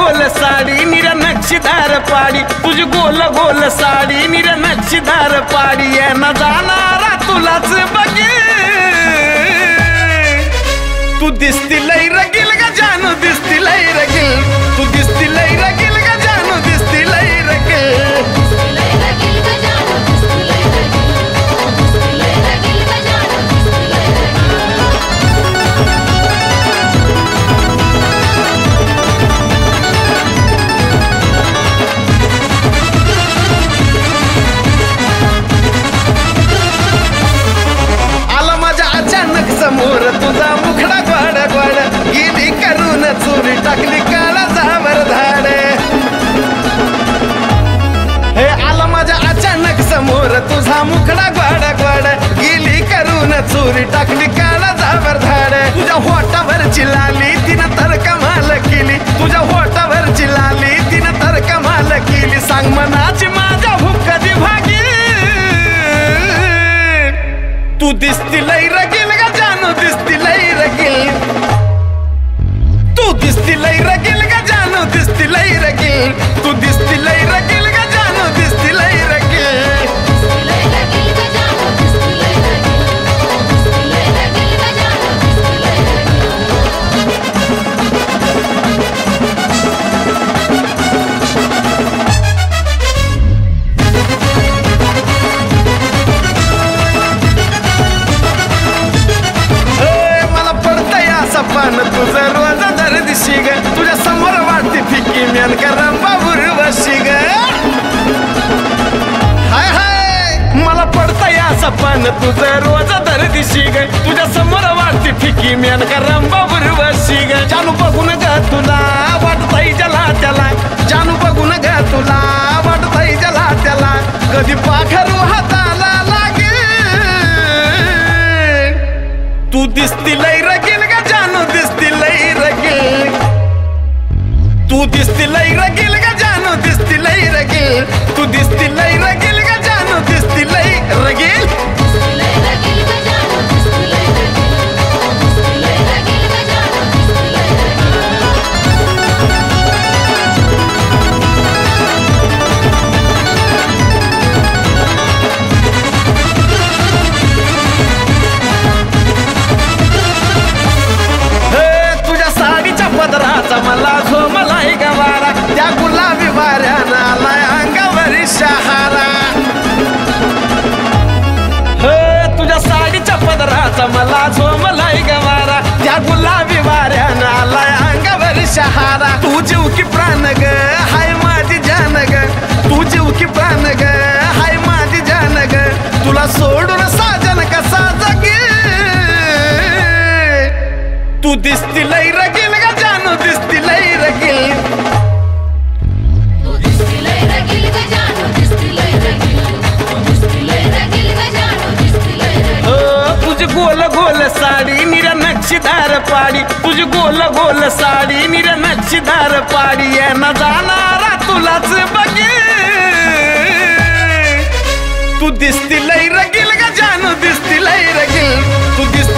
गोल साडी निरा नक्षीदार पाडी, तुझी गोल गोल साडी निरा नक्षीदार पाडी, ये न जाणारा तुलाच बघे। तू दिसती लई रगील ग जानू, दिसती लई रगील, तू दिसती लई रगील ग जानू, दिसती लई रगील। समोर तुझा मुखडा ग्वाड ग्वाड, गेली करून चोरी टाकली काळजावर धाड। हे आला माझ्या अचानक समोर तुझा मुखडा ग्वाड ग्वाड, गेली करून चोरी टाकली काळजावर धाड। तुझ्या होटावरची लाली तिनं तर कमाल केली, तुझ्या होटावरची लाली तिनं तर कमाल केली। सांग मनाची माझ्या हुक्काची भागी, तू दिसती लई रगील ग जानू, दिसती लई रगील, तू दिसती लई रगील ग जानू, दिसती लई रगील, तू दिसती लई रगील ग जानू, दिसती लई रगील। तुझं रोज दर्दिशी ग, तुझ्या समोर वाटते फिकी मेन रंबा उर्वशी ग। हाय हाय मला पडतं या सपन, तुझं रोज दर्दिशी ग, तुझ्या समोर वाटते फिकी मेन रंबा उर्वशी ग। जानू बघून ग तुला वाटतंय जला त्याला, जानू बघून ग तुला वाटतंय जला त्याला, कधी पाखरू हाताला लागे। तू दिसती लई रगील ग जानू, दिसती लई रगील, तू दिसती लई रगील ग जानू, दिसती लई रगील, तू दिसती लई रगील ग जानू, दिसती लई रगील। पदराचा मला झोमलाय गवारा, त्या गुलाबी वाऱ्यानं आलाय अंगावरी शहारा। तुझ्या साडीच्या पदराचा मला झोमलाय गवारा, त्या गुलाबी वाऱ्यानं आलाय अंगावरी शहारा। तू जीव की प्राण ग हाय माझी जान ग, तू जीव की प्राण ग हाय माझी जान ग, तुला सोडून साजन कसा जगे। तू दिसती लई रगील ग जानू, दिसती लई रगील, तू दिसती लई रगील ग जानू, दिसती लई रगील, तू दिसती लई रगील ग जानू, दिसती लई रगील। ओ तुझी गोल गोल साडी निरा नक्षीदार पाडी, तुझी गोल गोल साडी निरा नक्षीदार पाडी, ये न जाणारा तुलाच बघे। तू दिसती लई रगील ग जानू, दिसती लई रगील, तू दिसती